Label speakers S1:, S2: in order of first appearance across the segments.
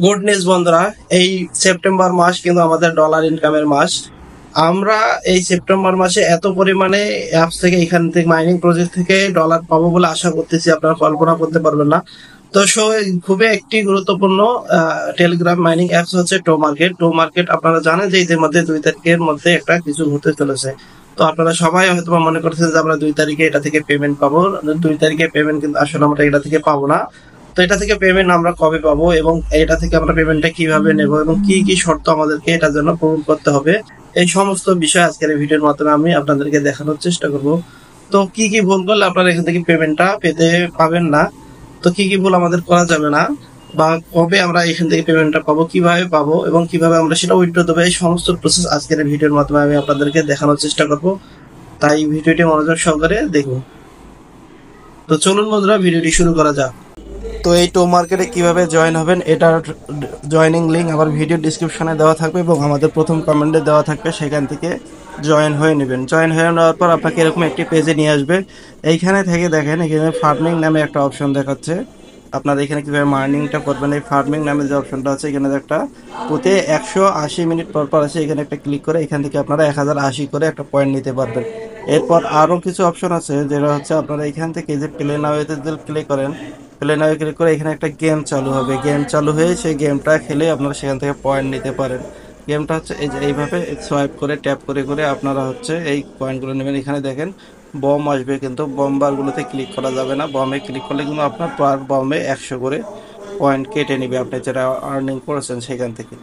S1: Good news বন্ধুরা, এই September মাস কিন্তু আমাদের ডলার ইনকামের মাস। আমরা এই সেপ্টেম্বর মাসে এত পরিমাণে অ্যাপস থেকে, এখান থেকে মাইনিং প্রজেক্ট থেকে ডলার পাবো বলে আশা করতেছি, আপনারা কল্পনা করতে পারবেন না। তো খুবই একটি গুরুত্বপূর্ণ টেলিগ্রাম মাইনিং অ্যাপস হচ্ছে টো মার্কেট। টো মার্কেট আপনারা জানেন যে ইতিমধ্যে 2 তারিখের মধ্যে একটা কিছু হতে চলেছে। তো আপনারা সবাই হয়তো মনে করছেন যে আমরা 2 তারিখে এটা থেকে পেমেন্ট পাবো। 2 তারিখে পেমেন্ট কিন্তু আসলে আমরা এটা থেকে পাবো না। তো এটা থেকে পেমেন্ট আমরা কবে পাবো এবং এটা থেকে আমরা পেমেন্টটা কিভাবে নেব এবং কি কি শর্ত আমাদেরকে এটার জন্য পূরণ করতে হবে, এই সমস্ত বিষয় আজকের এই ভিডিওর মাধ্যমে আমি আপনাদেরকে দেখানোর চেষ্টা করব। তো কি কি ভুল করলে আপনারা এখান থেকে পেমেন্টটা পাবেন না, তো কি কি ভুল আমাদের করা যাবে না, বা কবে আমরা এখান থেকে পেমেন্টটা পাবো, কিভাবে পাবো এবং কিভাবে আমরা সেটা উইথড্র দেবো, এই সমস্ত প্রসেস আজকের এই ভিডিওর মাধ্যমে আমি আপনাদেরকে দেখানোর চেষ্টা করব। তাই ভিডিওটি মনোযোগ সহকারে দেখুন। তো চলুন বন্ধুরা, ভিডিওটি শুরু করা যাক। তো এই টো মার্কেটে কিভাবে জয়েন হবেন, এটার জয়েনিং লিঙ্ক আমার ভিডিও ডিসক্রিপশনে দেওয়া থাকবে এবং আমাদের প্রথম কমেন্টে দেওয়া থাকবে, সেখান থেকে জয়েন হয়ে নেবেন। জয়েন হয়ে নেওয়ার পর আপনাকে এরকম একটি পেজে নিয়ে আসবে। এইখানে থেকে দেখেন, এখানে ফার্মিং নামে একটা অপশন দেখাচ্ছে। আপনারা এখানে কীভাবে মার্নিংটা করবেন, এই ফার্মিং নামে যে অপশনটা আছে, এখানে একটা প্রতি 180 মিনিট পর পর আছে, এখানে একটা ক্লিক করে এখান থেকে আপনারা 1080 করে একটা পয়েন্ট নিতে পারবেন। এরপর আরও কিছু অপশন আছে, যেটা হচ্ছে আপনারা এখান থেকে যে প্লে নাওতে প্লে করেন, প্লে নাও ক্লিক করে এখানে একটা গেম চালু হবে। গেম চালু হয়ে সেই গেমটা খেলে আপনারা সেখান থেকে পয়েন্ট নিতে পারেন। গেমটা হচ্ছে এই যে এইভাবে সোয়াইপ করে ট্যাপ করে করে আপনারা হচ্ছে এই পয়েন্টগুলো নেবেন। এখানে দেখেন বম আসবে, কিন্তু বম বারগুলোতে ক্লিক করা যাবে না। বমে ক্লিক করলে কিন্তু আপনার পার বমে 100 করে পয়েন্ট কেটে নেবে আপনি যেটা আর্নিং করেছেন সেখান থেকে।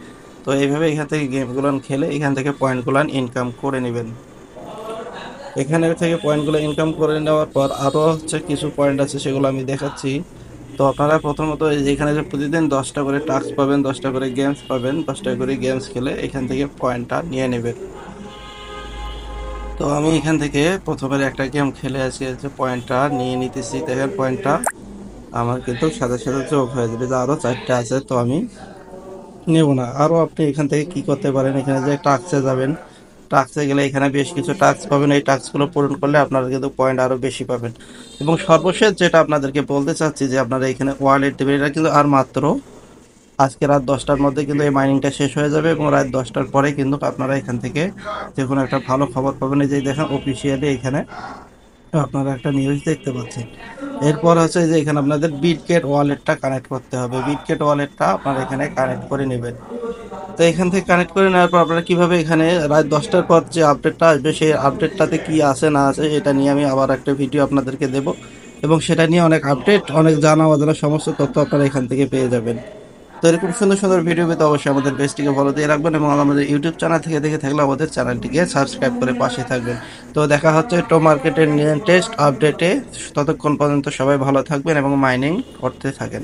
S1: তো এইভাবে এখান থেকে গেমগুলো খেলে এখান থেকে পয়েন্টগুলো ইনকাম করে নেবেন। এখানে থেকে পয়েন্টগুলো ইনকাম করে নেওয়ার পর আরও হচ্ছে কিছু পয়েন্ট আছে, সেগুলো আমি দেখাচ্ছি। তো আপনারা প্রথমত এখানে যে প্রতিদিন 10টা করে টাস্ক পাবেন, 10টা করে গেমস পাবেন, 10টা করে গেমস খেলে এখান থেকে পয়েন্টটা নিয়ে নেবেন। তো আমি এখান থেকে প্রথমের একটা গেম খেলে আজকে যে পয়েন্টটা নিয়ে নিতেছি, দেখেন পয়েন্টটা আমার কিন্তু সাথে সাথে যোগ হয়ে যাবে, যে আরও 4টা আছে, তো আমি নেব না। আরও আপনি এখান থেকে কি করতে পারেন, এখানে যে টাস্কে যাবেন, টাস্কে গেলে এখানে বেশ কিছু টাস্ক পাবেন। এই টাস্কগুলো পূরণ করলে আপনারা কিন্তু পয়েন্ট আরও বেশি পাবেন। এবং সর্বশেষ যেটা আপনাদেরকে বলতে চাচ্ছি, যে আপনারা এখানে ওয়ালেট দেবেন, এটা কিন্তু আর মাত্র আজকে রাত 10টার মধ্যে কিন্তু এই মাইনিংটা শেষ হয়ে যাবে এবং রাত 10টার পরে কিন্তু আপনারা এখান থেকে যে কোনো একটা ভালো খবর পাবেন। এই যে দেখেন অফিসিয়ালি এখানে আপনারা একটা নিউজ দেখতে পাচ্ছেন। এরপর হচ্ছে যে এখানে আপনাদের বিটগেট ওয়ালেটটা কানেক্ট করতে হবে। বিটগেট ওয়ালেটটা আপনারা এখানে কানেক্ট করে নেবেন। তো এখান থেকে কানেক্ট করে নেওয়ার পর আপনারা কীভাবে এখানে রাত 10টার পর যে আপডেটটা আসবে, সেই আপডেটটাতে কি আছে না আছে এটা নিয়ে আমি আবার একটা ভিডিও আপনাদেরকে দেব, এবং সেটা নিয়ে অনেক আপডেট, অনেক জানা অজানা সমস্ত তথ্য আপনারা এখান থেকে পেয়ে যাবেন। তো এরকম সুন্দর সুন্দর ভিডিও পেতে অবশ্যই আমাদের পেজটিকে ফলো দিয়ে রাখবেন এবং আমাদের ইউটিউব চ্যানেল থেকে দেখে থাকলে আমাদের চ্যানেলটিকে সাবস্ক্রাইব করে পাশে থাকবেন। তো দেখা হচ্ছে টো মার্কেটের টেস্ট আপডেটে। ততক্ষণ পর্যন্ত সবাই ভালো থাকবেন এবং মাইনিং করতে থাকেন।